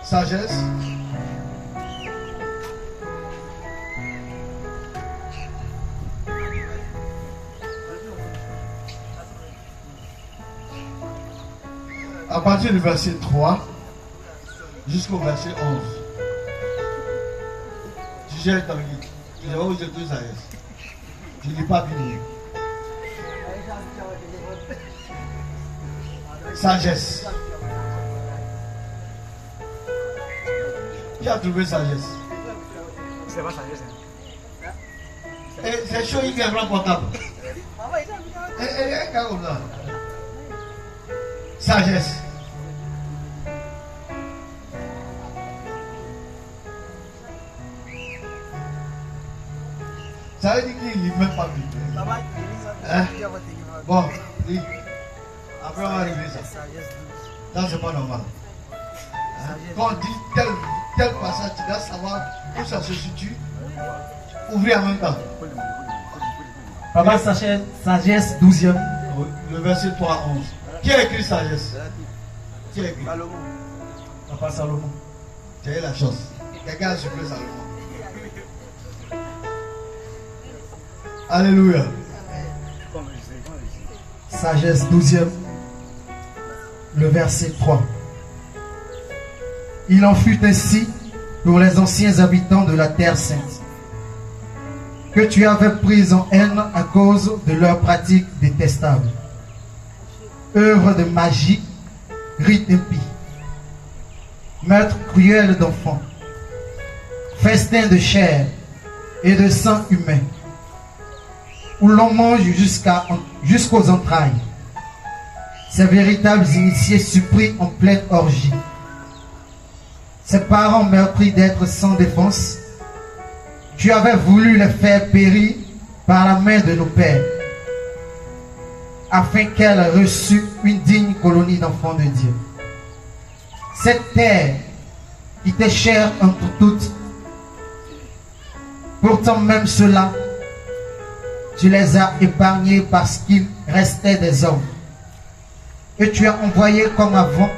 Sagesse. À partir du verset 3 jusqu'au verset 11. Si j'ai dans le guide, je vais vous dire deux sagesse. Je ne lis pas Bible. Sagesse. Qui a trouvé sagesse? C'est pas sagesse. C'est chaud, il y a un grand portable. Sagesse. Ça veut dire qu'il ne lit même pas Bible. Hein? Bon, lis. Après on va régler ça. Ça c'est pas normal. Hein? Quand on dit tel passage, tu dois savoir où ça se situe. Ouvrir en même temps. Papa, sagesse 12e. Le verset 3 à 11. Qui a écrit sagesse? Qui a écrit? Papa Salomon. Tu as eu la chance. Quelqu'un a suppléé Salomon. Alléluia. Sagesse 12e. Le verset 3. Il en fut ainsi pour les anciens habitants de la terre sainte, que tu avais pris en haine à cause de leurs pratiques détestables, œuvre de magie, rite impie, meurtre cruel d'enfants, festin de chair et de sang humain, où l'on mange jusqu'aux entrailles, ces véritables initiés surpris en pleine orgie, ces parents meurtris d'être sans défense. Tu avais voulu les faire périr par la main de nos pères, afin qu'elles reçussent une digne colonie d'enfants de Dieu. Cette terre qui t'est chère entre toutes, pourtant même cela, tu les as épargnés parce qu'il restait des hommes. Et tu as envoyé comme avant,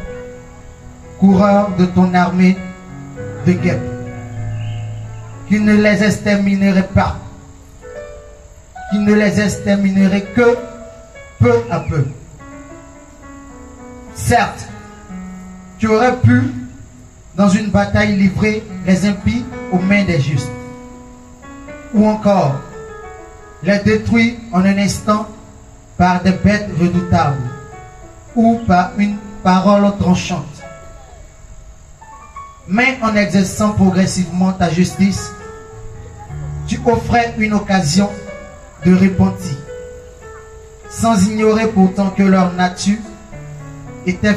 coureurs de ton armée de guerre, qui ne les exterminerait pas, qui ne les exterminerait que peu à peu. Certes, tu aurais pu, dans une bataille, livrer les impies aux mains des justes, ou encore les détruire en un instant par des bêtes redoutables, ou par une parole tranchante. Mais en exerçant progressivement ta justice, tu offrais une occasion de repentir, sans ignorer pourtant que leur nature était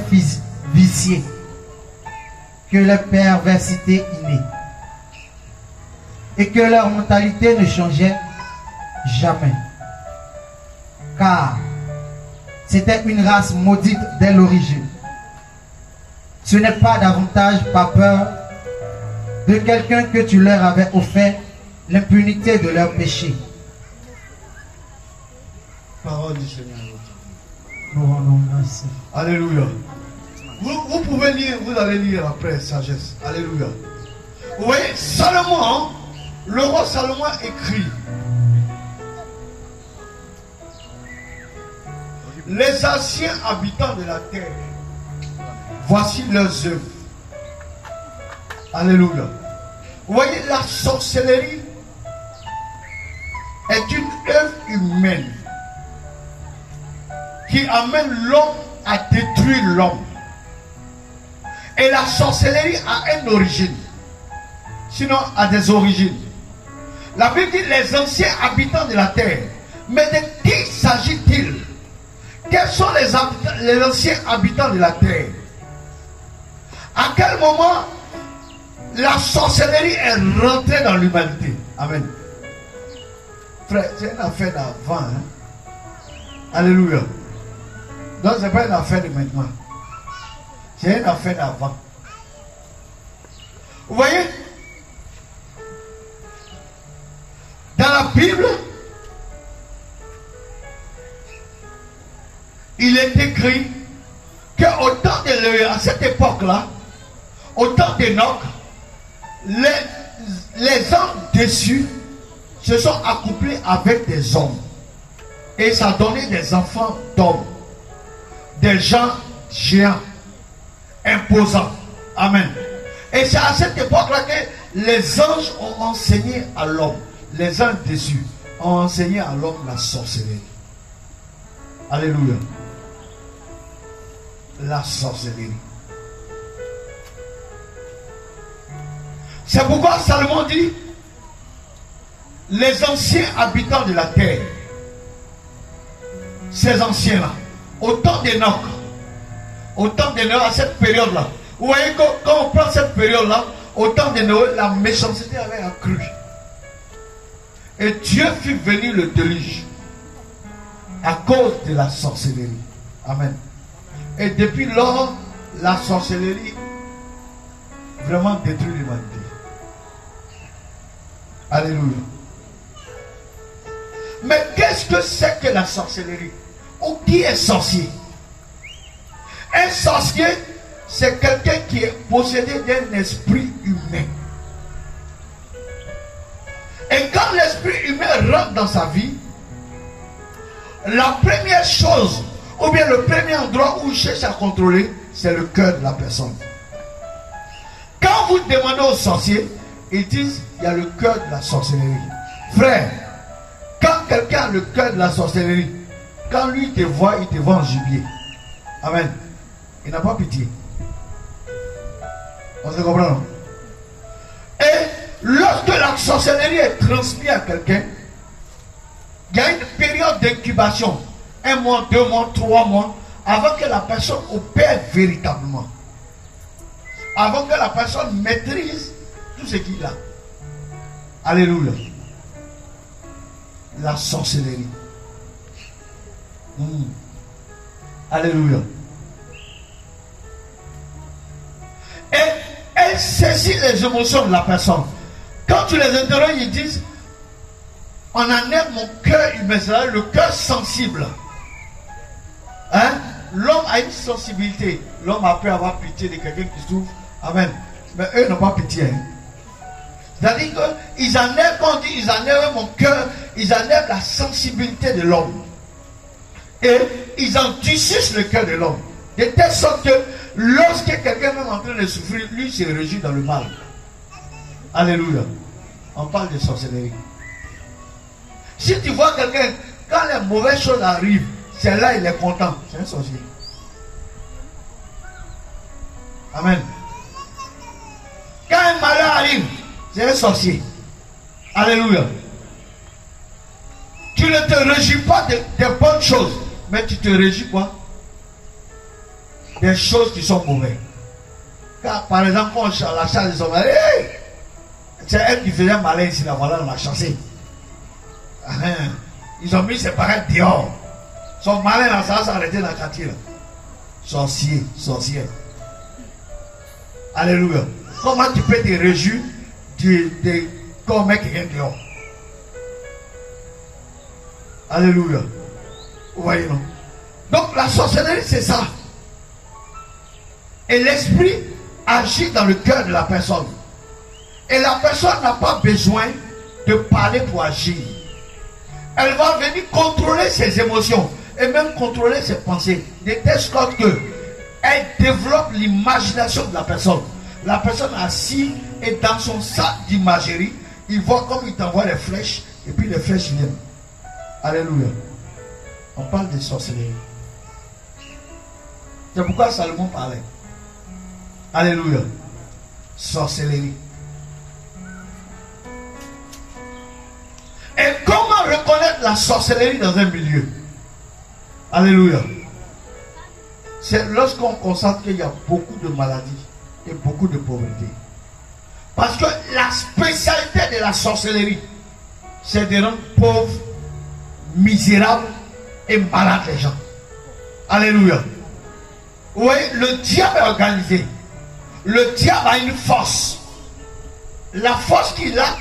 viciée, que leur perversité innée, et que leur mentalité ne changeait jamais. Car c'était une race maudite dès l'origine. Ce n'est pas davantage par peur de quelqu'un que tu leur avais offert l'impunité de leurs péchés. Parole du Seigneur. Nous rendons grâce. Alléluia. Vous pouvez lire, vous allez lire après sagesse. Alléluia. Vous voyez, Salomon, le roi Salomon écrit: les anciens habitants de la terre, voici leurs œuvres. Alléluia. Vous voyez, la sorcellerie est une œuvre humaine qui amène l'homme à détruire l'homme. Et la sorcellerie a une origine, sinon a des origines. La Bible dit les anciens habitants de la terre. Mais de qui s'agit-il? Quels sont les anciens habitants de la terre? À quel moment la sorcellerie est rentrée dans l'humanité? Amen. Frère, c'est une affaire d'avant. Hein? Alléluia. Donc, ce n'est pas une affaire de maintenant. C'est une affaire d'avant. Vous voyez? Dans la Bible, il est écrit qu'au temps de à cette époque-là, Au temps d'Enoch, les hommes déçus se sont accouplés avec des hommes. Et ça a donné des enfants d'hommes. Des gens géants, imposants. Amen. Et c'est à cette époque-là que les anges ont enseigné à l'homme. Les anges déçus ont enseigné à l'homme la sorcellerie. Alléluia. La sorcellerie. C'est pourquoi Salomon dit, les anciens habitants de la terre, ces anciens-là, au temps d'Enoch, à cette période-là, vous voyez que quand on prend cette période-là, au temps de Noé, la méchanceté avait accru. Et Dieu fit venir le déluge à cause de la sorcellerie. Amen. Et depuis lors, la sorcellerie vraiment détruit l'humanité. Alléluia. Mais qu'est-ce que c'est que la sorcellerie? Ou qui est sorcier? Un sorcier, c'est quelqu'un qui est possédé d'un esprit humain. Et quand l'esprit humain rentre dans sa vie, la première chose, ou bien le premier endroit où il cherche à contrôler, c'est le cœur de la personne. Quand vous demandez aux sorciers, ils disent, il y a le cœur de la sorcellerie. Frère, quand quelqu'un a le cœur de la sorcellerie, quand lui te voit, il te voit en gibier. Amen. Il n'a pas pitié. On se comprend, non? Et lorsque la sorcellerie est transmise à quelqu'un, il y a une période d'incubation, 1 mois, 2 mois, 3 mois, avant que la personne opère véritablement. Avant que la personne maîtrise tout ce qu'il a. Alléluia. La sorcellerie. Alléluia. Et elle saisit les émotions de la personne. Quand tu les interroges, ils disent, on en aime mon cœur humain, c'est le cœur sensible. Hein? L'homme a une sensibilité. L'homme a pu avoir pitié de quelqu'un qui souffre. Amen. Mais eux n'ont pas pitié. Hein? C'est-à-dire qu'ils enlèvent, quand on dit ils enlèvent mon cœur, ils enlèvent la sensibilité de l'homme. Et ils endurcissent le cœur de l'homme. De telle sorte que lorsque quelqu'un est en train de souffrir, lui se réjouit dans le mal. Alléluia. On parle de sorcellerie. Si tu vois quelqu'un, quand les mauvaises choses arrivent, c'est là il est content. C'est un sorcier. Amen. Quand un malheur arrive, c'est un sorcier. Alléluia. Tu ne te réjouis pas des bonnes choses, mais tu te réjouis quoi? Des choses qui sont mauvaises. Car par exemple, quand on la chasse des hommes, hey, c'est elle qui faisait malin ici, là, voilà, on l'a chassé. Ils ont mis ses parents dehors. Son malin là, ça va s'arrêter dans le quartier là. Sorcier, sorcière. Alléluia. Comment tu peux te réjouir de qu'on met quelqu'un dehors? Alléluia. Vous voyez, non? Donc la sorcellerie, c'est ça. Et l'esprit agit dans le cœur de la personne. Et la personne n'a pas besoin de parler pour agir. Elle va venir contrôler ses émotions et même contrôler ses pensées. De telle sorte que elle développe l'imagination de la personne. La personne assise et dans son sac d'imagerie, il voit comme il t'envoie les flèches et puis les flèches viennent. Alléluia. On parle de sorcellerie. C'est pourquoi Salomon parlait. Alléluia. Sorcellerie. Et comment reconnaître la sorcellerie dans un milieu? Alléluia. C'est lorsqu'on constate qu'il y a beaucoup de maladies et beaucoup de pauvreté. Parce que la spécialité de la sorcellerie, c'est de rendre pauvres, misérables et malades les gens. Alléluia. Oui, le diable est organisé. Le diable a une force. La force qu'il a,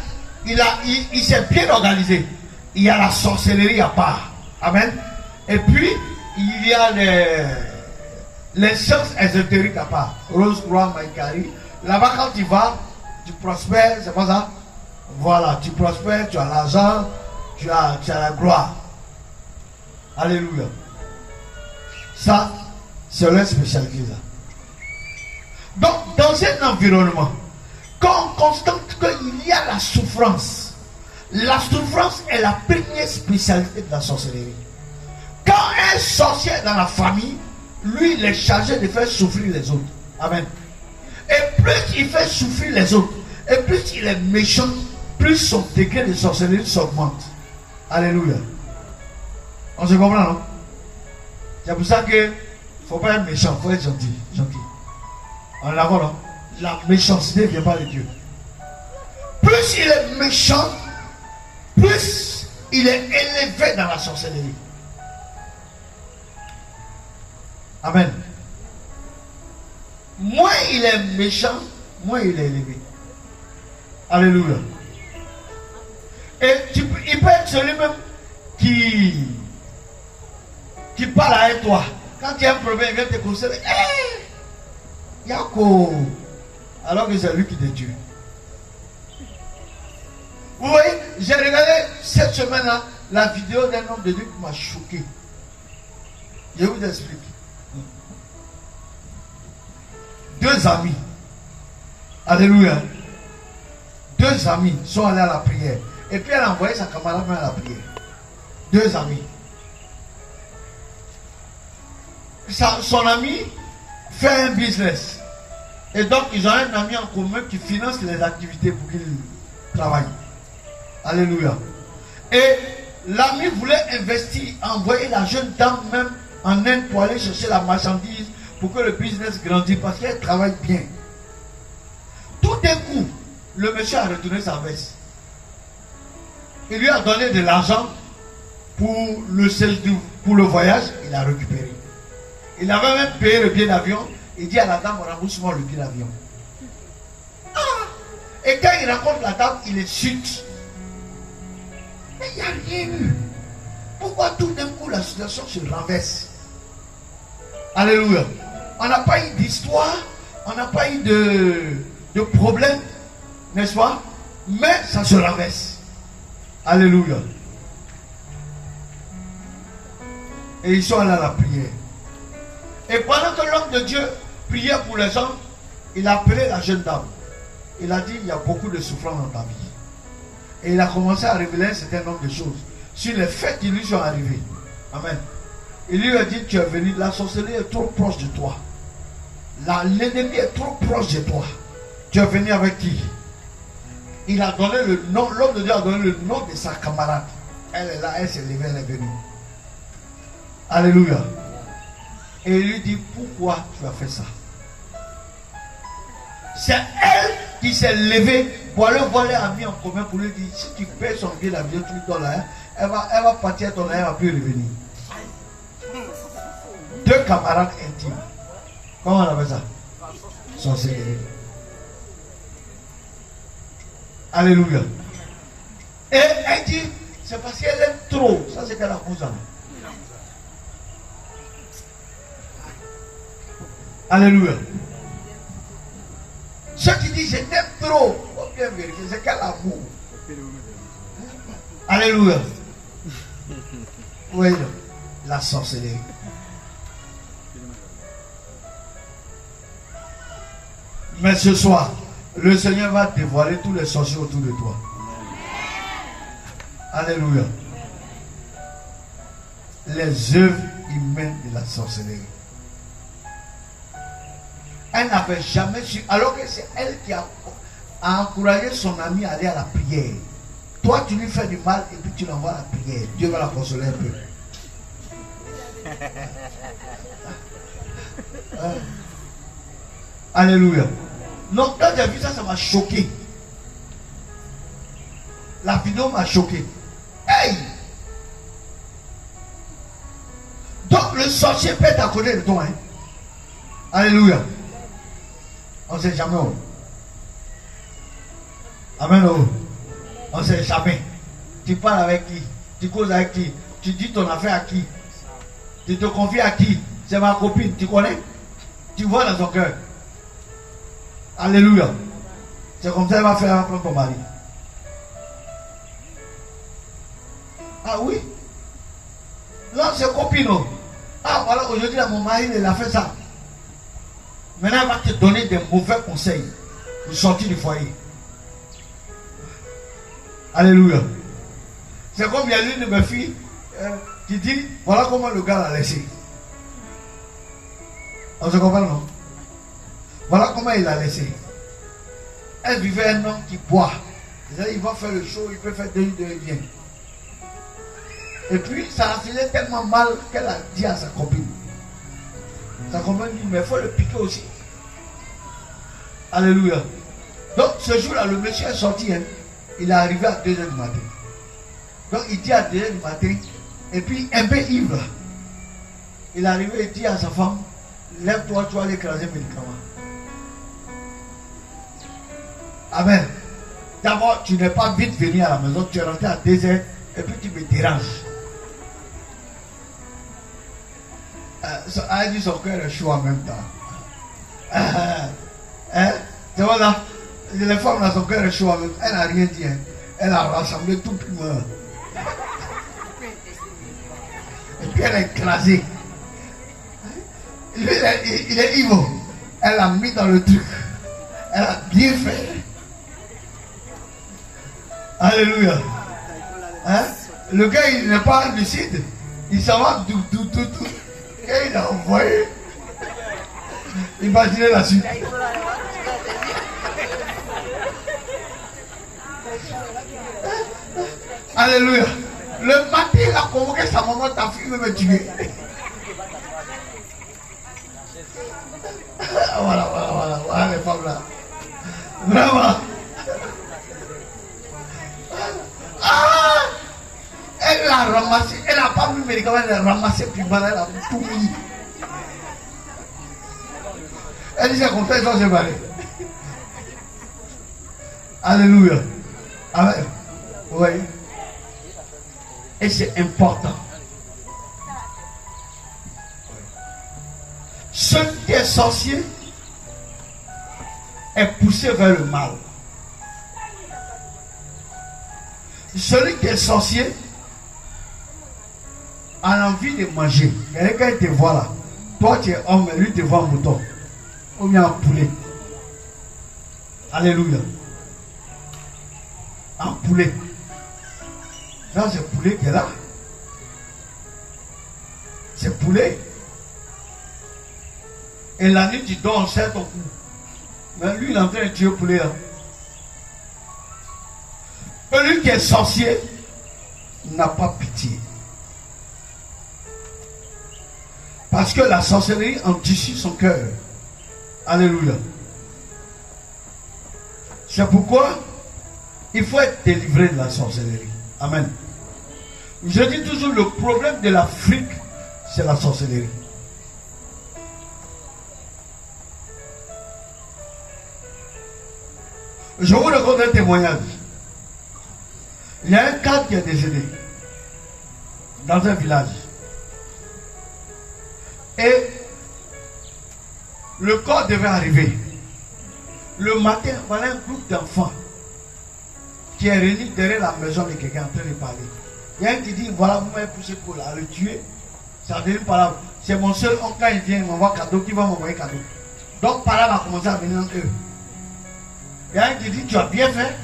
il s'est bien organisé. Il y a la sorcellerie à part. Amen. Et puis, il y a les sciences ésotériques à part. Rose Croix, Maïkari, Là-bas, quand tu vas, tu prospères, c'est pas ça? Voilà, tu prospères, tu as l'argent, tu as la gloire. Alléluia. Ça, c'est leur spécialité. Ça. Donc, dans un environnement, quand on constate qu'il y a la souffrance est la première spécialité de la sorcellerie. Quand un sorcier est dans la famille, lui, il est chargé de faire souffrir les autres. Amen. Et plus il fait souffrir les autres, et plus il est méchant, plus son degré de sorcellerie s'augmente. Alléluia. On se comprend, non? C'est pour ça que il ne faut pas être méchant, il faut être gentil. On est d'accord, non? La méchanceté ne vient pas de Dieu. Plus il est méchant, plus il est élevé dans la sorcellerie. Amen. Moins il est méchant, moins il est élevé. Alléluia. Et il peut être celui-même qui parle avec toi. Quand il y a un problème, il vient te conseiller. Hey, Yako. Alors que c'est lui qui te tue. Vous voyez, j'ai regardé cette semaine-là la vidéo d'un homme de Dieu qui m'a choqué. Je vous explique. Deux amis. Alléluia. Deux amis sont allés à la prière. Et puis elle a envoyé sa camarade à la prière. Deux amis. Son ami fait un business. Et donc ils ont un ami en commun qui finance les activités pour qu'il travaille. Alléluia. Et l'ami voulait investir, envoyer la jeune dame même en Inde pour aller chercher la marchandise pour que le business grandisse parce qu'elle travaille bien. Tout d'un coup, le monsieur a retourné sa veste. Il lui a donné de l'argent pour le séjour, pour le voyage, il a récupéré. Il avait même payé le billet d'avion. Il dit à la dame, rembourse-moi le billet d'avion. Ah! Et quand il rencontre la dame, il est chute. Mais il n'y a rien eu. Pourquoi tout d'un coup la situation se renverse? Alléluia. On n'a pas eu d'histoire, on n'a pas eu de problème, n'est-ce pas? Mais ça se renverse. Alléluia. Et ils sont allés à la prière. Et pendant que l'homme de Dieu priait pour les gens, il a appelé la jeune dame. Il a dit, il y a beaucoup de souffrance dans ta vie. Et il a commencé à révéler un certain nombre de choses sur les faits qui lui sont arrivés. Amen. Il lui a dit, tu es venu, la sorcellerie est trop proche de toi. L'ennemi est trop proche de toi. Tu es venu avec qui? Il a donné le nom, l'homme de Dieu a donné le nom de sa camarade. Elle est là, elle s'est levée, elle est venue. Alléluia. Et il lui dit, pourquoi tu as fait ça? C'est elle qui s'est levée pour aller voir les amis en commun pour lui dire, si tu payes son billet d'avion, tu lui donnes là, elle va partir à ton air, elle va plus revenir. Deux camarades intimes. Comment on appelle ça? Sorcellerie. Alléluia. Et elle dit, c'est parce qu'elle aime trop. Ça c'est qu'elle a posé. Alléluia. Ceux qui disent je t'aime trop, il faut bien vérifier, c'est quel amour. Alléluia. Oui, la sorcellerie. Mais ce soir, le Seigneur va dévoiler tous les sorciers autour de toi. Alléluia. Les œuvres humaines de la sorcellerie. Elle n'avait jamais su, alors que c'est elle qui a encouragé son ami à aller à la prière. Toi, tu lui fais du mal et puis tu l'envoies à la prière. Dieu va la consoler un peu. Alléluia. Donc, quand j'ai vu ça, ça m'a choqué. La vidéo m'a choqué. Hey! Donc, le sorcier peut être à côté de toi. Hein? Alléluia. On ne sait jamais où. Amen. On ne sait jamais. Tu parles avec qui? Tu causes avec qui? Tu dis ton affaire à qui? Tu te confies à qui? C'est ma copine, tu connais? Tu vois dans son cœur. Alléluia. C'est comme ça qu'il va faire apprendre ton mari. Ah oui. Là, c'est copine. Ah voilà, aujourd'hui, mon mari, il a fait ça. Maintenant, il va te donner des mauvais conseils pour sortir du foyer. Alléluia. C'est comme il y a l'une de mes filles qui dit, voilà comment le gars l'a laissé. On se comprend, non? Voilà comment il l'a laissé. Elle vivait un homme qui boit. Il va faire le show, il peut faire 2 jours, il vient. Et puis, ça a fait tellement mal qu'elle a dit à sa copine. Sa copine dit, mais il faut le piquer aussi. Alléluia. Donc, ce jour-là, le monsieur est sorti. Hein. Il est arrivé à 2h du matin. Donc, il dit à 2h du matin, et puis, un peu ivre. Il est arrivé et dit à sa femme, lève-toi, tu vas aller écraser le médicament. Amen. D'abord, tu n'es pas vite venu à la maison, tu es rentré à 2h, et puis tu me déranges. A dit son cœur est chaud en même temps. Tu vois là, les femmes là, son cœur est chaud en même temps. Elle n'a rien dit. Hein. Elle a rassemblé tout le monde. Et puis elle a écrasé. Il est ivre. Elle l'a mis dans le truc. Elle a bien fait. Alléluia. Hein? Le gars, il n'est pas lucide. Il s'en va tout. Et il a envoyé. Imaginez la suite. Alléluia. Le matin, il a convoqué sa maman, ta fille veut me tuer. Voilà les femmes là. Vraiment. Ah! Elle l'a ramassé, elle n'a pas mis le médicament, elle l'a ramassé, puis elle a tout mis. Elle dit c'est comme ça, ils sont séparés. Alléluia. Amen. Oui. Et c'est important. Celui qui est sorcier est poussé vers le mal. Celui qui est sorcier a envie de manger. Quelqu'un te voit là. Toi tu es homme, lui te voit un mouton. Ou bien un poulet. Alléluia. Un poulet. Là c'est poulet qui est là. C'est poulet. Et la nuit tu dors, on serre ton cou. Mais lui il est en train de tuer le poulet là. Celui qui est sorcier n'a pas pitié. Parce que la sorcellerie endurcit son cœur. Alléluia. C'est pourquoi il faut être délivré de la sorcellerie. Amen. Je dis toujours, le problème de l'Afrique, c'est la sorcellerie. Je vous raconte un témoignage. Il y a un cadre qui est décédé dans un village. Et le corps devait arriver. Le matin, voilà un groupe d'enfants qui est réuni derrière la maison de quelqu'un en train de parler. Il y a un qui dit, voilà, vous m'avez poussé pour le tuer. Ça devient par là. C'est mon seul oncle, quand il vient, il m'envoie cadeau, qui va m'envoyer cadeau. Donc par là, va commencer à venir entre eux. Il y a un qui dit, tu as bien fait.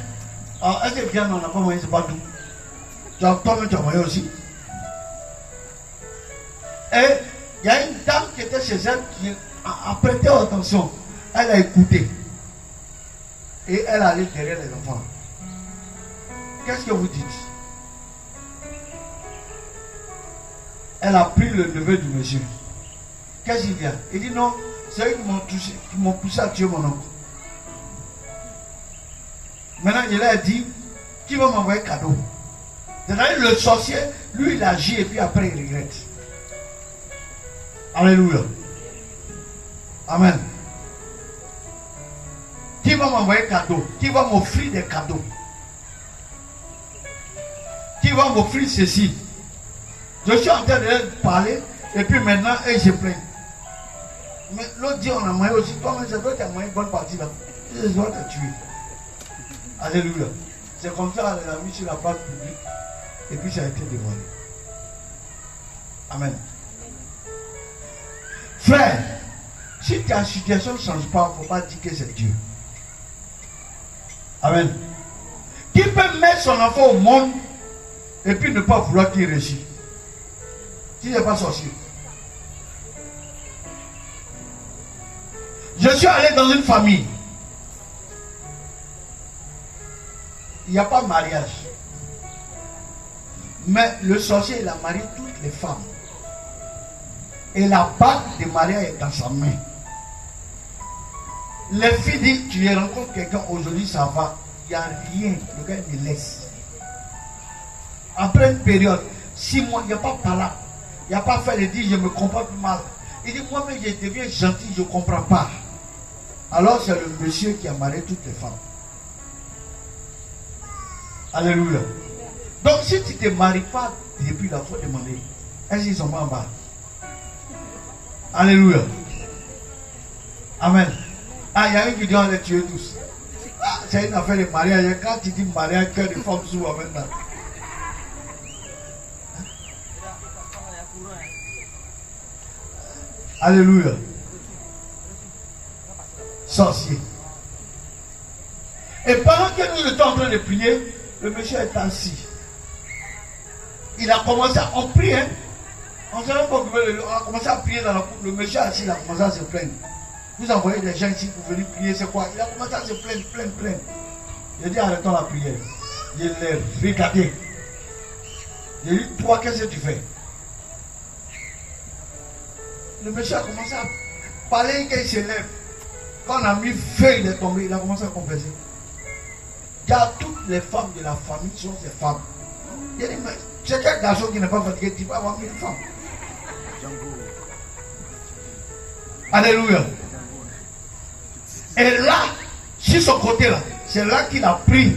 Alors, est-ce que bien, on n'a pas moyen, c'est pas tout. Toi-même, tu as moyen aussi. Et il y a une dame qui était chez elle qui a prêté attention. Elle a écouté. Et elle est allée derrière les enfants. Qu'est-ce que vous dites? Elle a pris le neveu du monsieur. Qu'est-ce qu'il y a? Il dit non, c'est eux qui m'ont touché, qui m'ont poussé à tuer mon oncle. Maintenant, il a dit, qui va m'envoyer cadeau? C'est-à-dire, le sorcier, lui, il agit et puis après, il regrette. Alléluia. Amen. Qui va m'envoyer cadeau? Qui va m'offrir des cadeaux? Qui va m'offrir ceci? Je suis en train de leur parler et puis maintenant, ils se plaignent. Mais l'autre dit, on a moyen aussi. Toi, c'est toi qui as moyen une bonne partie là. Il doit te tuer. Alléluia. C'est comme ça, elle a mis sur la place publique. Et puis ça a été dévoilé. Amen. Frère, si ta situation ne change pas, il ne faut pas dire que c'est Dieu. Amen. Qui peut mettre son enfant au monde et puis ne pas vouloir qu'il réussisse? Si il n'est pas sorcier. Je suis allé dans une famille. Il n'y a pas de mariage. Mais le sorcier, il a marié toutes les femmes. Et la bague de mariage est dans sa main. Les filles disent, tu rencontres quelqu'un aujourd'hui, ça va. Il n'y a rien. Le gars me laisse. Après une période, 6 mois, il n'y a pas parlé. Il n'y a pas fait le dire, je me comporte mal. Il dit, moi-même, je deviens gentil, je ne comprends pas. Alors, c'est le monsieur qui a marié toutes les femmes. Alléluia. Donc, si tu ne te maries pas depuis la fois demandée, est-ce qu'ils sont pas en bas? Alléluia. Amen. Ah, il y a une vidéo, on les tuer tous. Ah, c'est une affaire de mariage. Quand tu dis mariage, cœur de femme s'ouvre maintenant. Alléluia. Sorcier. Et pendant que nous étions en train de prier, le monsieur est assis. Il a commencé à prier. On a commencé à prier dans la cour. Le monsieur assis, il a commencé à se plaindre. Vous envoyez des gens ici pour venir prier, c'est quoi? Il a commencé à se plaindre. J'ai dit arrêtons la prière. Je l'ai regardé. J'ai dit, toi, qu'est-ce que tu fais? Le monsieur a commencé à parler qu'il se lève. Quand on a mis feu, il est tombé, il a commencé à confesser. Car toutes les femmes de la famille sont ces femmes. Il dit, mais c'est quel garçon qui n'est pas fatigué, tu vas avoir 1000 femmes. Alléluia. Et là, sur son côté là, c'est là qu'il a pris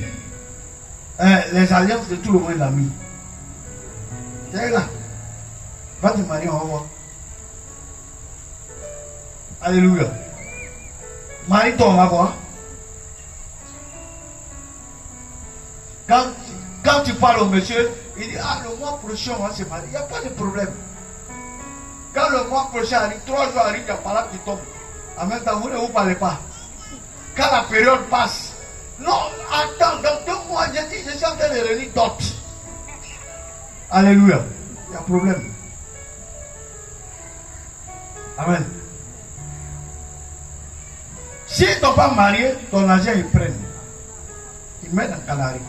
les alliances de tout le monde, il a mis. C'est là. Va te marier, on va voir. Alléluia. Marie-toi, on va voir. Quand tu parles au monsieur, il dit, ah, le mois prochain, on va se marier. Il n'y a pas de problème. Quand le mois prochain arrive, 3 jours arrivent, il n'y a pas là qui tombe. En même temps, vous ne vous parlez pas. Quand la période passe, non, attends, dans 2 mois, je suis en train de réunir d'autres. Alléluia. Il y a problème. Amen. Si tu n'es pas marié, ton argent, ils prennent. Ils mettent en canarie.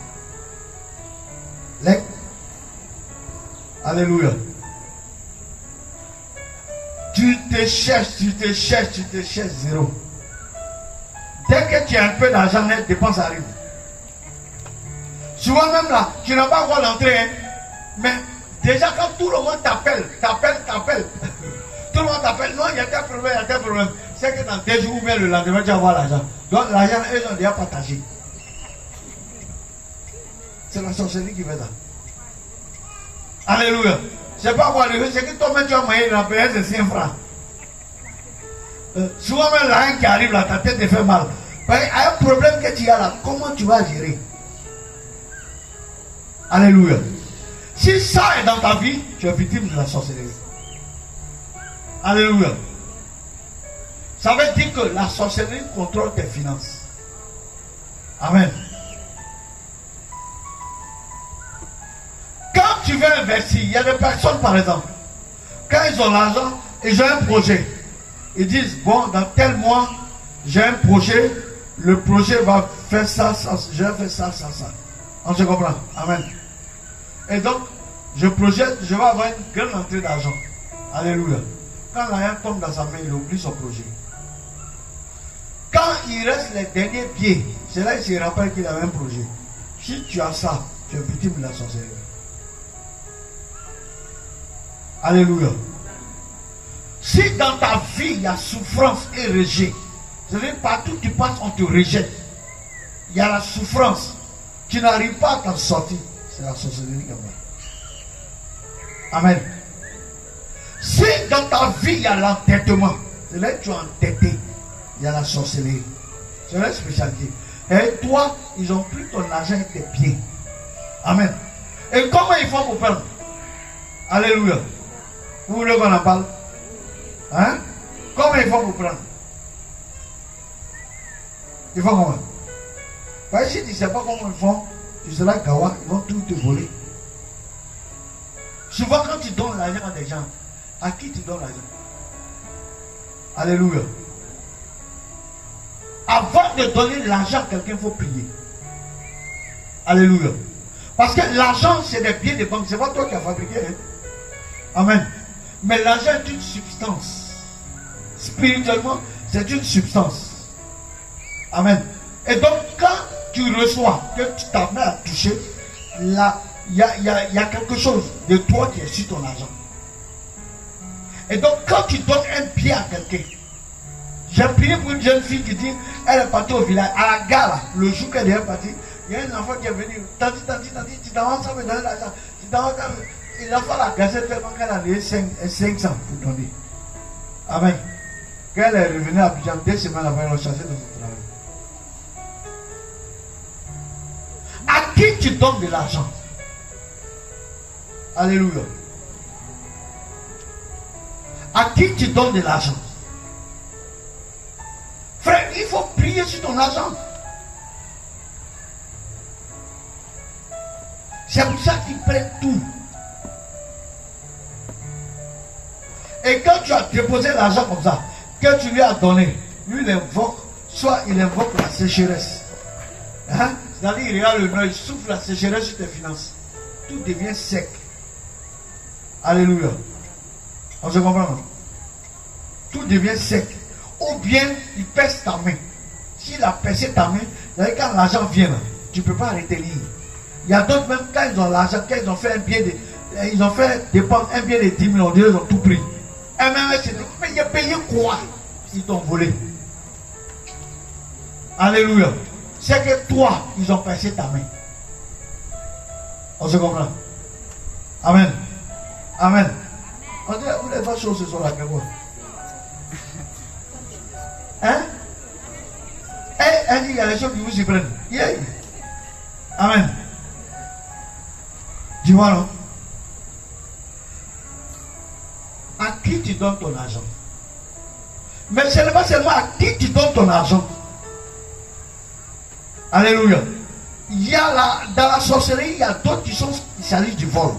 Alléluia. Tu te cherches, zéro. Dès que tu as un peu d'argent, les dépenses arrivent. Souvent même là, tu n'as pas encore d'entrée, hein? Mais déjà quand tout le monde t'appelle. Tout le monde t'appelle, non, il y a tel problème, c'est que dans 2 jours ou bien le lendemain, tu vas avoir l'argent. Donc l'argent, eux, ont déjà partagé. C'est la sorcellerie qui fait ça. Alléluia. C'est pas quoi arriver, c'est que toi-même tu as moyen de la payer, c'est 5 francs. Souvent même l'argent qui arrive là, ta tête te fait mal. Il y a un problème que tu as là, comment tu vas gérer? Alléluia. Si ça est dans ta vie, tu es victime de la sorcellerie. Alléluia. Ça veut dire que la sorcellerie contrôle tes finances. Amen. Quand tu veux investir, il y a des personnes par exemple, quand ils ont l'argent, ils ont un projet. Ils disent, bon, dans tel mois, j'ai un projet, le projet va faire ça, je vais faire ça. On se comprend? Amen. Et donc, je projette, je vais avoir une grande entrée d'argent. Alléluia. Quand l'argent tombe dans sa main, il oublie son projet. Quand il reste les derniers pieds, c'est là qu'il se rappelle qu'il avait un projet. Si tu as ça, tu es victime de la sorcellerie. Alléluia. Si dans ta vie il y a souffrance et rejet, c'est-à-dire partout où tu passes, on te rejette. Il y a la souffrance. Tu n'arrives pas à t'en sortir. C'est la sorcellerie comme ça. Amen. Si dans ta vie il y a l'entêtement, c'est là que tu es entêté. Il y a la sorcellerie. C'est leur spécialité. Et toi, ils ont pris ton argent et tes pieds. Amen. Et comment ils font pour prendre? Alléluia. Vous voulez qu'on en parle? Hein? Comment ils font pour prendre? Ils font comment? Parce que si tu ne sais pas comment ils font, tu seras gawa, ils vont tout te voler. Souvent quand tu donnes l'argent à des gens, à qui tu donnes l'argent? Alléluia. Avant de donner l'argent à quelqu'un, il faut prier. Alléluia. Parce que l'argent, c'est des biens de banque. C'est pas toi qui as fabriqué. Hein? Amen. Mais l'argent est une substance. Spirituellement, c'est une substance. Amen. Et donc, quand tu reçois, que tu t'amènes à toucher, là, il y a quelque chose de toi qui est sur ton argent. Et donc, quand tu donnes un bien à quelqu'un, j'ai prié pour une jeune fille qui dit, elle est partie au village, à la gare, le jour qu'elle est partie, il y a un enfant qui est venu, tanti, tu t'avances, ça me donne l'argent. L'enfant l'a gazé tellement qu'elle a donné 500 pour donner. Amen. Quand elle est revenue à Abidjan, 2 semaines après, elle a cherché dans son travail. À qui tu donnes de l'argent? Alléluia. À qui tu donnes de l'argent? Frère, il faut prier sur ton argent. C'est pour ça qu'ils prennent tout. Et quand tu as déposé l'argent comme ça, que tu lui as donné, lui il invoque, soit il invoque la sécheresse. Hein? C'est-à-dire il regarde le nord, il souffle la sécheresse sur tes finances. Tout devient sec. Alléluia. On se comprend, non? Tout devient sec. Ou bien il pèse ta main. S'il a percé ta main, c'est-à-dire quand l'argent vient là, tu ne peux pas arrêter lire. Il y a d'autres même quand ils ont l'argent, quand ils ont fait un bien de, ils ont fait dépendre un bien de 10 millions, ils ont tout pris. Et même c'est dit, mais il a payé quoi? Ils t'ont volé. Alléluia. C'est que toi, ils ont percé ta main. On se comprend? Amen. Amen. On dit, où les choses ce soir là, que quoi? Hein? Elle dit, il y a les choses qui vous y prennent. Yeah. Amen. Tu vois, non? À qui tu donnes ton argent? Mais ce n'est pas seulement à qui tu donnes ton argent. Alléluia. Il y a dans la sorcellerie, il y a d'autres qui sont spécialistes du vol.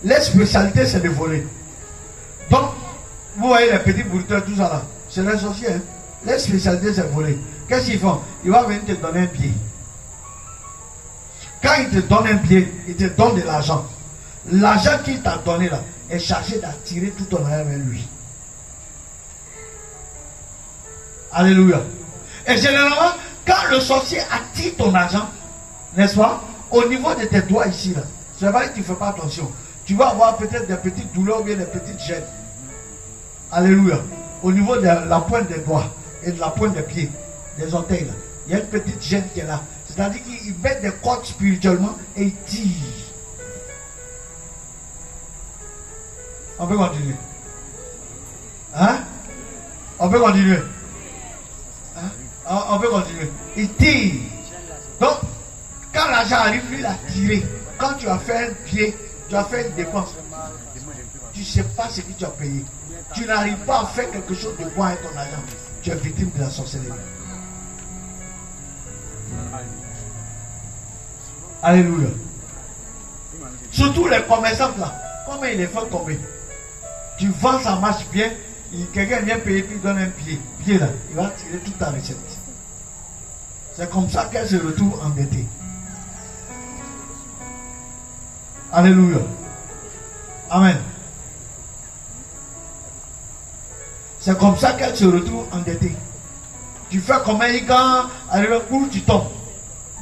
Les spécialités, c'est de voler. Donc, vous voyez les petits bourriteurs, tout ça là. C'est les sorciers. Hein? Les spécialités, c'est voler. Qu'est-ce qu'ils font? Ils vont venir te donner un pied. Quand il te donne un pied, il te donne de l'argent. L'argent qu'il t'a donné là est chargé d'attirer tout ton argent vers lui. Alléluia. Et généralement, quand le sorcier attire ton argent, n'est-ce pas, au niveau de tes doigts ici là, c'est vrai que tu ne fais pas attention. Tu vas avoir peut-être des petites douleurs ou bien des petites gênes. Alléluia. Au niveau de la pointe des doigts et de la pointe des pieds, des orteils là, il y a une petite gêne qui est là. C'est-à-dire qu'ils mettent des cordes spirituellement et ils tirent. On peut continuer. Hein? On peut continuer. Hein? On peut continuer. Ils tirent. Donc, quand l'argent arrive, lui, il a tiré. Quand tu as fait un pied, tu as fait une dépense, tu ne sais pas ce que tu as payé. Tu n'arrives pas à faire quelque chose de bon avec ton argent. Tu es victime de la sorcellerie. Alléluia. Surtout les commerçants là. Comment ils les font tomber? Tu vends, ça marche bien. Quelqu'un vient payer, puis il donne un pied. Pied là. Il va tirer toute ta recette. C'est comme ça qu'elle se retrouve endettée. Alléluia. Amen. C'est comme ça qu'elle se retrouve endettée. Tu fais comme un gars, arrive où tu tombes.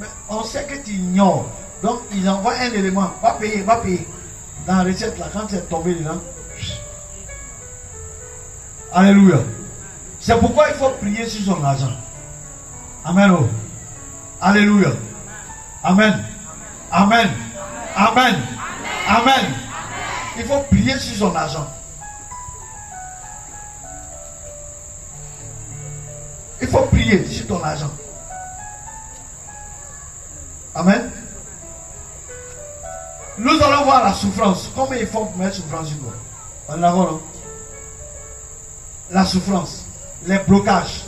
Mais on sait que tu ignores. Donc ils envoient un élément. Va payer, va payer. Dans la recette là, quand c'est tombé dedans. Alléluia. C'est pourquoi il faut prier sur son argent. Amen. Oh. Alléluia. Amen. Amen. Amen. Amen. Il faut prier sur son argent. Il faut prier sur ton argent. Amen. Nous allons voir la souffrance. Comment ils font pour mettre souffrance sur toi? On l'a vu, non? La souffrance, les blocages.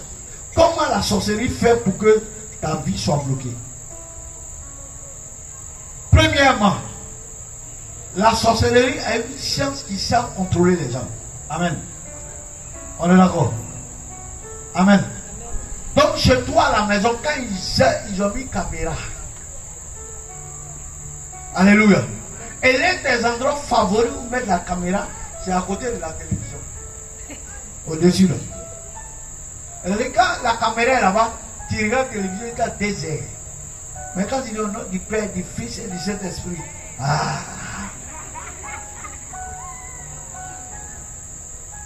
Comment la sorcellerie fait pour que ta vie soit bloquée? Premièrement, la sorcellerie a une science qui sait contrôler les gens. Amen. On est d'accord? Amen. Donc chez toi à la maison, quand ils ont mis caméra. Alléluia. Et l'un des endroits favoris où mettre la caméra, c'est à côté de la télévision. Au-dessus là. Et quand la caméra est là-bas, tu regardes la télévision, tu as des airs. Mais quand tu dis au nom du Père, du Fils et du Saint-Esprit,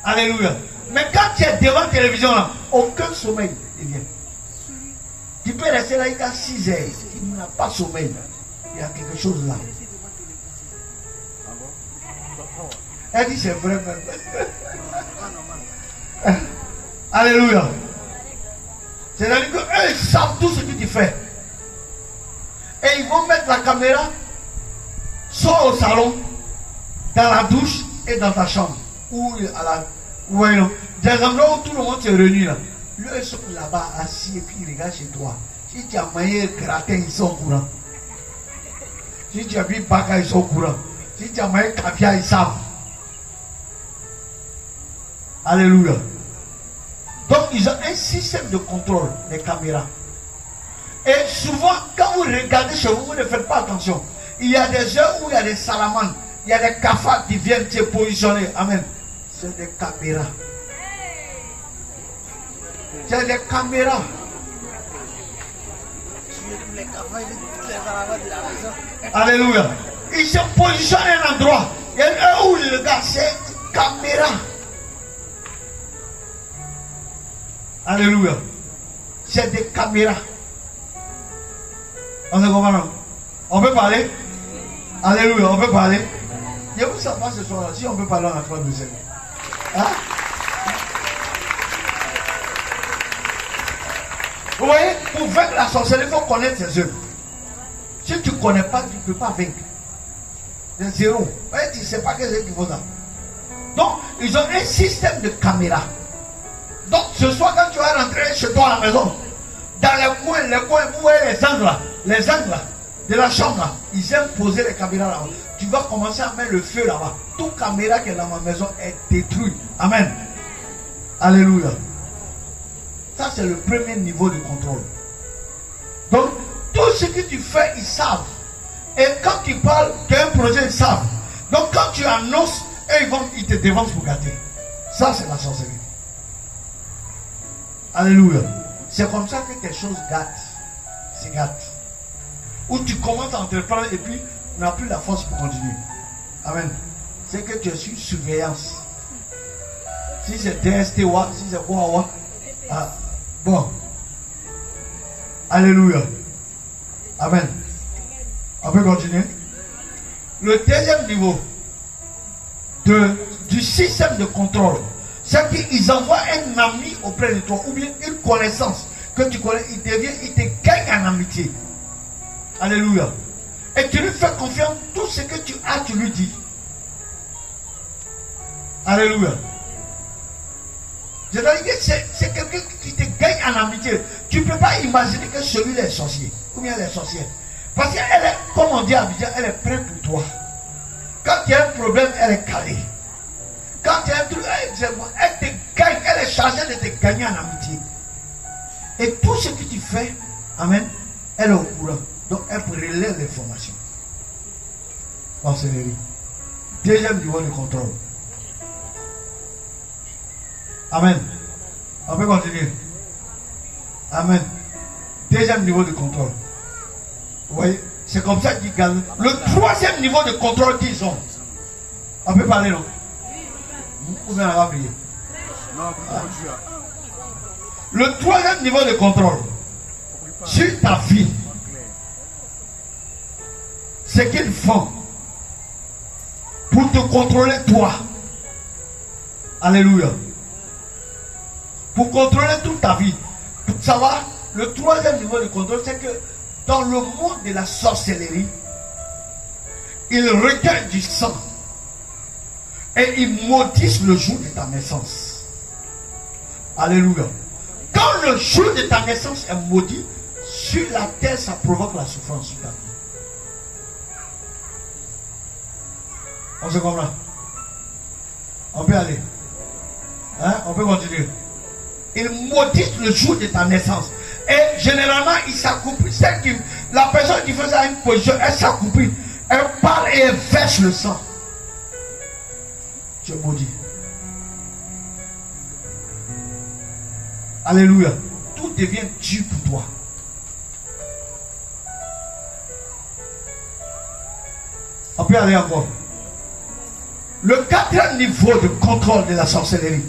Alléluia. Mais quand tu es devant la télévision là, aucun sommeil ne vient. Tu peux rester là jusqu'à 6 heures. Il n'a pas de sommeil. Il y a quelque chose là. Elle dit c'est vrai même. Alléluia. C'est-à-dire qu'eux ils savent tout ce que tu fais. Et ils vont mettre la caméra soit au salon, dans la douche et dans ta chambre. Ou à la. Voyons. Des endroits où tout le monde se réunit là. Eux ils sont là-bas assis et puis ils regardent chez toi. Si tu as mangé gratin, ils sont au courant. Si tu as bu baka, ils sont au courant. Si tu as mangé caviar, ils savent. Alléluia. Donc ils ont un système de contrôle des caméras. Et souvent, quand vous regardez chez vous, vous ne faites pas attention. Il y a des heures où il y a des salamandres, il y a des cafards qui viennent se positionner. Amen. C'est des caméras. C'est des caméras. Alléluia. Ils se positionnent à un endroit. Il y a un où le gars, c'est caméra. Alléluia. C'est des caméras. On est comment? On peut parler? Alléluia, on peut parler? Je vous savoir ce soir-là, si on peut parler en la foi de Seigneur. Hein? Vous voyez, pour vaincre la sorcellerie, il faut connaître ses œuvres. Si tu ne connais pas, tu ne peux pas vaincre. C'est zéro. Tu ne sais pas qu'est-ce qu'il faut ça. Donc, ils ont un système de caméras. Donc, ce soir, quand tu vas rentrer chez toi à la maison, dans les coins, vous voyez les angles de la chambre, là, ils aiment poser les caméras là-bas. Tu vas commencer à mettre le feu là-bas. Toute caméra qui est dans ma maison est détruite. Amen. Alléluia. Ça, c'est le premier niveau de contrôle. Donc, tout ce que tu fais, ils savent. Et quand tu parles d'un projet, ils savent. Donc, quand tu annonces, ils te dévancent pour gâter. Ça, c'est la sorcellerie. Alléluia. C'est comme ça que quelque chose gâte. C'est gâte. Ou tu commences à entreprendre et puis tu n'as plus la force pour continuer. Amen. C'est que tu es sur surveillance. Si c'est DSTWA, si c'est quoi, bon. Alléluia. Amen. On peut continuer. Le deuxième niveau du système de contrôle, c'est qu'ils envoient un ami auprès de toi, ou bien une connaissance que tu connais, il te gagne en amitié. Alléluia. Et tu lui fais confiance, tout ce que tu as, tu lui dis. Alléluia. C'est-à-dire que c'est quelqu'un qui te gagne en amitié. Tu ne peux pas imaginer que celui-là est sorcier, ou bien elle est sorcière. Parce qu'elle est, comme on dit à Abidjan, elle est prête pour toi. Quand il y a un problème, elle est calée. Quand il y a un truc, elle te gagne, elle est chargée de te gagner en amitié. Et tout ce que tu fais, amen, elle est au courant. Donc elle relève l'information. Sorcellerie. Deuxième niveau de contrôle. Amen. On peut continuer. Amen. Deuxième niveau de contrôle. Vous voyez, c'est comme ça qu'ils gagnent. Le troisième niveau de contrôle qu'ils ont. On peut parler, non? Ou bien on va prier. Le troisième niveau de contrôle sur ta vie, c'est qu'ils font pour te contrôler toi. Alléluia. Pour contrôler toute ta vie. ça va, le troisième niveau de contrôle, c'est que dans le monde de la sorcellerie, ils recueillent du sang et ils maudissent le jour de ta naissance. Alléluia. Quand le jour de ta naissance est maudit, sur la terre, ça provoque la souffrance sur ta vie. On se comprend? On peut aller. Hein? On peut continuer. Ils maudissent le jour de ta naissance. Et généralement, ils s'accouplent. La personne qui fait ça à une position, elle s'accouple. Elle parle et elle verse le sang. Tu es maudit. Alléluia. Tout devient dur pour toi. On peut aller encore. Le quatrième niveau de contrôle de la sorcellerie,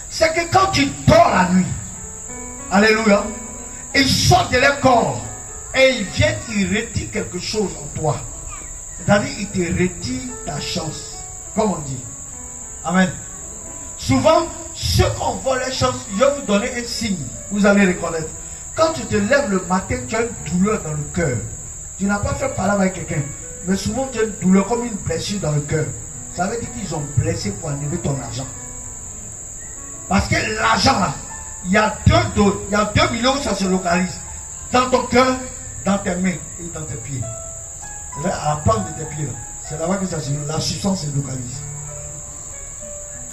c'est que quand tu dors la nuit, alléluia, ils sortent de leur corps et ils viennent, ils retirent quelque chose en toi. C'est-à-dire, ils te retirent ta chance, comme on dit. Amen. Souvent, ceux qui ont volé les chances, je vais vous donner un signe, vous allez reconnaître. Quand tu te lèves le matin, tu as une douleur dans le cœur. Tu n'as pas fait parler avec quelqu'un, mais souvent tu as une douleur comme une blessure dans le cœur. Ça veut dire qu'ils ont blessé pour enlever ton argent. Parce que l'argent là, il y a 2 millions, ça se localise. Dans ton cœur, dans tes mains et dans tes pieds. À la plante de tes pieds là. C'est là-bas que la substance se localise.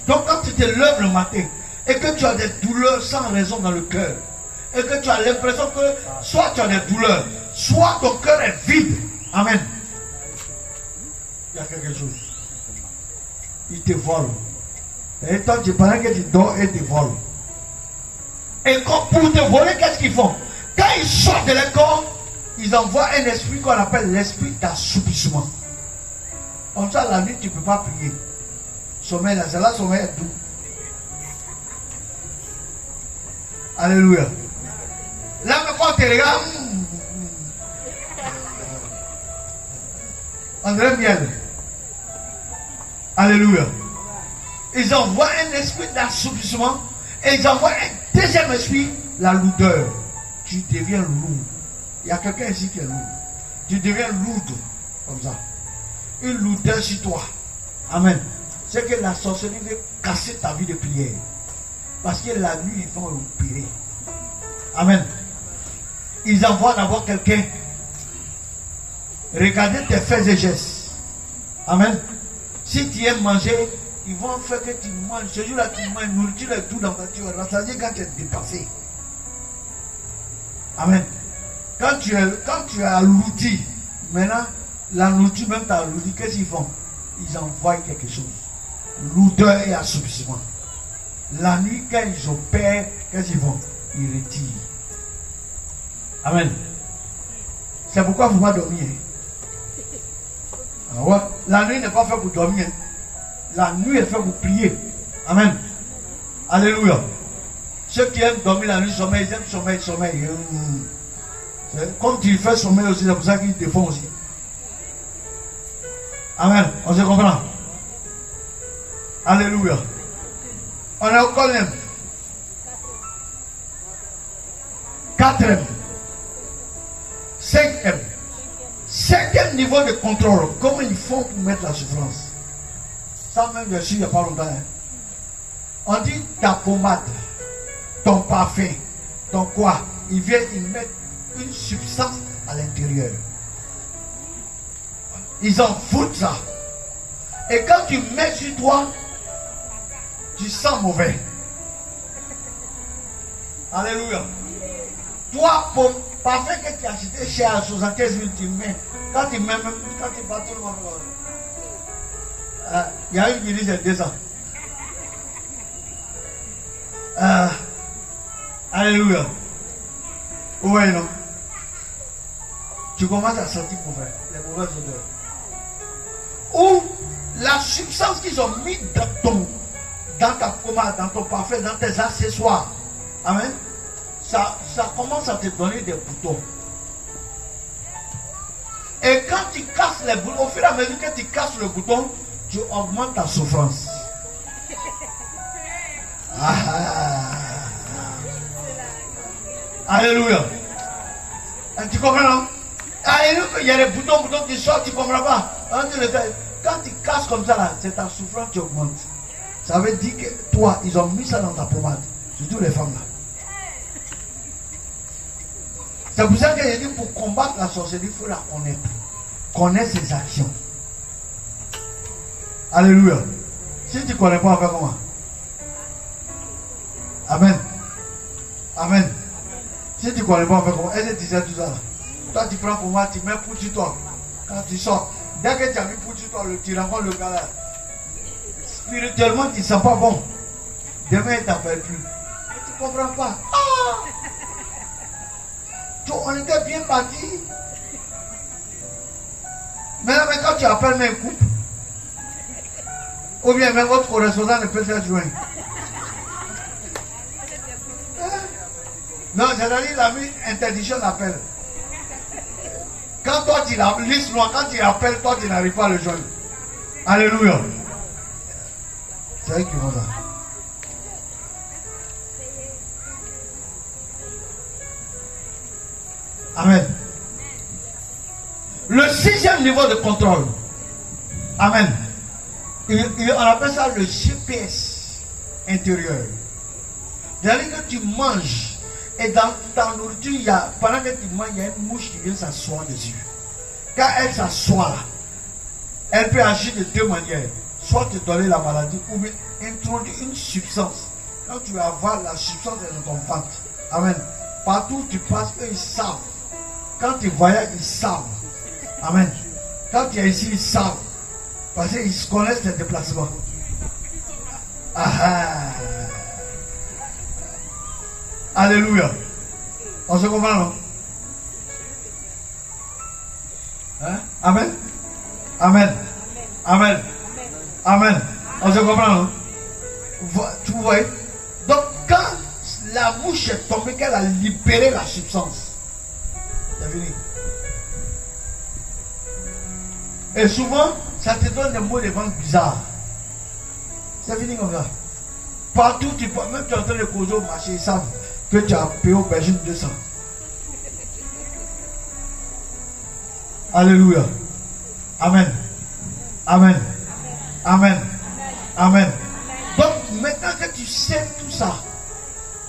Donc quand tu te lèves le matin et que tu as des douleurs sans raison dans le cœur, et que tu as l'impression que soit tu as des douleurs, soit ton cœur est vide. Amen. Il y a quelque chose. Il te vole. Et toi, tu parles que tu dors et te vole. Et pour te voler, qu'est-ce qu'ils font? Quand ils sortent de leur corps, ils envoient un esprit qu'on appelle l'esprit d'assoupissement. Comme ça, la nuit, tu ne peux pas prier. Sommeil là, c'est là, sommeil est doux. Alléluia. Là, quand tu regardes, on dirait miel. Alléluia. Ils envoient un esprit d'assoupissement et ils envoient un deuxième esprit, la lourdeur. Tu deviens lourd. Il y a quelqu'un ici qui est lourd. Tu deviens lourd, comme ça. Une lourdeur sur toi. Amen. C'est que la sorcellerie veut casser ta vie de prière. Parce que la nuit, ils vont opérer. Amen. Ils envoient d'abord quelqu'un. Regardez tes faits et gestes. Amen. Si tu aimes manger, ils vont faire que tu manges. Ce jour-là, tu manges nourriture et tout dans ta voiture. Ça veut dire quand tu es dépassé. Amen. Quand tu es alourdi, maintenant, la nourriture même t'a alourdi, qu'est-ce qu'ils font? Ils envoient quelque chose. Lourdeur et assoupissement. La nuit, quand ils opèrent, qu'est-ce qu'ils font? Ils retirent. Amen. C'est pourquoi vous m'avez dormi. Ah ouais. La nuit n'est pas faite pour dormir. La nuit est faite pour prier. Amen. Alléluia. Ceux qui aiment dormir la nuit, sommeil, ils aiment sommeil. Comme tu fais sommeil aussi, c'est pour ça qu'ils te font aussi. Amen. On se comprend. Alléluia. On est au combien? 4e. 5e. 5e niveau de contrôle. Comment ils font pour mettre la souffrance? Ça même, bien sûr, il n'y a pas longtemps. Hein. On dit ta pommade, ton parfum, ton quoi? Ils viennent, ils mettent une substance à l'intérieur. Ils en foutent ça. Et quand tu mets sur toi, tu sens mauvais. Alléluia. Toi, pour parfum que tu as acheté cher à 75 000, tu mets. Quand tu mets, même quand tu bats tout le monde. Il y a une qui dit c'est 200. Alléluia. Ouais, non. Tu commences à sentir mauvais, les mauvaises odeurs. Ou la substance qu'ils ont mis dans ta pommade, dans ton parfum, dans tes accessoires. Amen. Ça commence à te donner des boutons. Et quand tu casses les boutons, au fur et à mesure que tu casses le bouton, tu augmentes ta souffrance. Alléluia. Tu comprends, non? Il y a des boutons qui sortent, tu ne comprends pas. Quand tu casses comme ça, là, c'est ta souffrance qui augmente. Ça veut dire que toi, ils ont mis ça dans ta pommade. Surtout les femmes là. C'est pour ça que j'ai dit pour combattre la sorcellerie, il faut la connaître. Connaître ses actions. Alléluia. Si tu ne connais pas, on va faire comment? Amen. Amen. Si tu ne connais pas, on va faire comment? Est-ce que tu sais tout ça là? Toi, tu prends pour moi, tu mets pour toi. Quand tu sors, dès que tu as mis pour toi, tu rencontres le gars là. Spirituellement, tu ne sens pas bon. Demain, il ne t'appelle plus. Tu ne comprends pas. Ah! On était bien parti. Mais quand tu appelles même couple, ou bien même votre correspondant ne peut se joindre. Non, c'est-à-dire il a mis interdiction d'appel. Quand toi tu l'as, liste noire, quand tu appelles, toi tu n'arrives pas à le joindre. Alléluia. C'est eux qui vont là. Amen. Le 6e niveau de contrôle. Amen. On appelle ça le GPS intérieur. C'est-à-dire que tu manges et dans ta nourriture, pendant que tu manges, il y a une mouche qui vient s'asseoir dessus. Quand elle s'assoit là, elle peut agir de deux manières. Soit te donner la maladie ou bien introduire une substance. Quand tu avales la substance dans ton ventre. Amen. Partout où tu passes, eux ils savent. Quand tu voyages, ils savent. Amen. Quand tu es ici, ils savent. Parce qu'ils connaissent tes déplacements. Ah. Alléluia. On se comprend, non? Hein? Amen. Amen. Amen. Amen. On se comprend, non? Tu vois? Donc, quand la mouche est tombée, qu'elle a libéré la substance, c'est fini. Et souvent, ça te donne des mots de vente bizarres. C'est fini comme ça. Partout, tu peux, même tu es en train de causer au marché, ils savent que tu as payé au berger 200. Alléluia. Amen. Amen. Amen. Amen. Donc, maintenant que tu sais tout ça,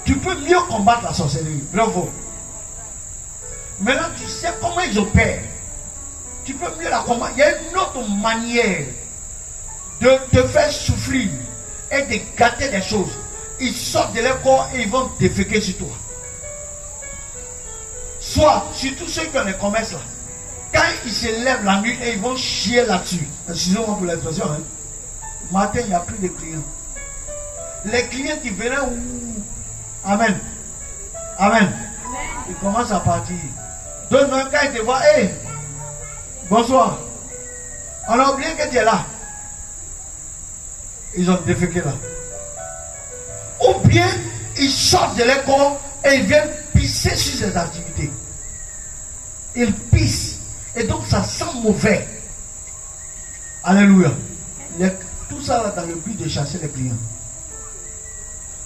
tu peux mieux combattre la sorcellerie. Bravo. Maintenant, tu sais comment ils opèrent. Tu peux mieux la combattre. Il y a une autre manière de te faire souffrir et de gâter des choses. Ils sortent de leur corps et ils vont déféquer sur toi. Soit, surtout ceux qui ont les commerces là, quand ils se lèvent la nuit et ils vont chier là-dessus. Excusez-moi pour l'expression. Hein. Matin, il n'y a plus de clients. Les clients qui venaient où? Amen. Amen. Ils commencent à partir. Donc, même quand ils te voient, hey, bonsoir. On a oublié que tu es là. Ils ont déféqué là. Ou bien, ils sortent de leur corps et ils viennent pisser sur ces activités. Ils pissent. Et donc, ça sent mauvais. Alléluia. Tout ça là dans le but de chasser les clients.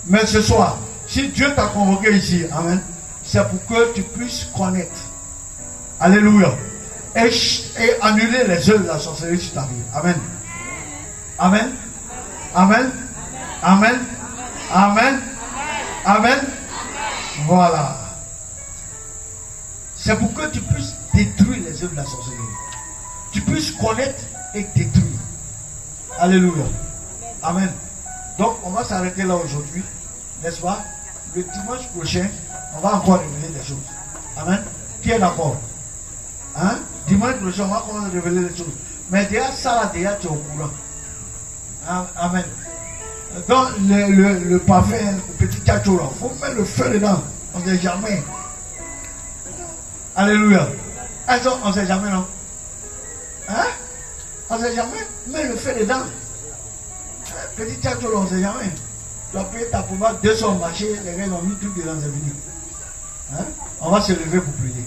Mais ce soir, si Dieu t'a convoqué ici, amen, c'est pour que tu puisses connaître. Alléluia. Et annuler les œuvres de la sorcellerie sur ta vie. Amen. Amen. Amen. Amen. Amen. Amen. Voilà. C'est pour que tu puisses détruire les œuvres de la sorcellerie. Tu puisses connaître et détruire. Alléluia. Amen. Donc, on va s'arrêter là aujourd'hui. N'est-ce pas? Le dimanche prochain, on va encore révéler des choses. Amen. Qui est d'accord? Hein? Dimanche prochain, on va encore révéler des choses. Mais déjà, ça là, déjà, tu es au courant. Amen. Dans le parfum, le petit tchatcho là, il faut mettre le feu dedans. On ne sait jamais. Alléluia. On ne sait jamais, non? Hein? On ne sait jamais. Mets le feu dedans. Petit tchatcho là, on ne sait jamais. Tu as payé ta pommade 200 marché, les gars ils ont mis tout dedans, c'est fini. Hein? On va se lever pour prier.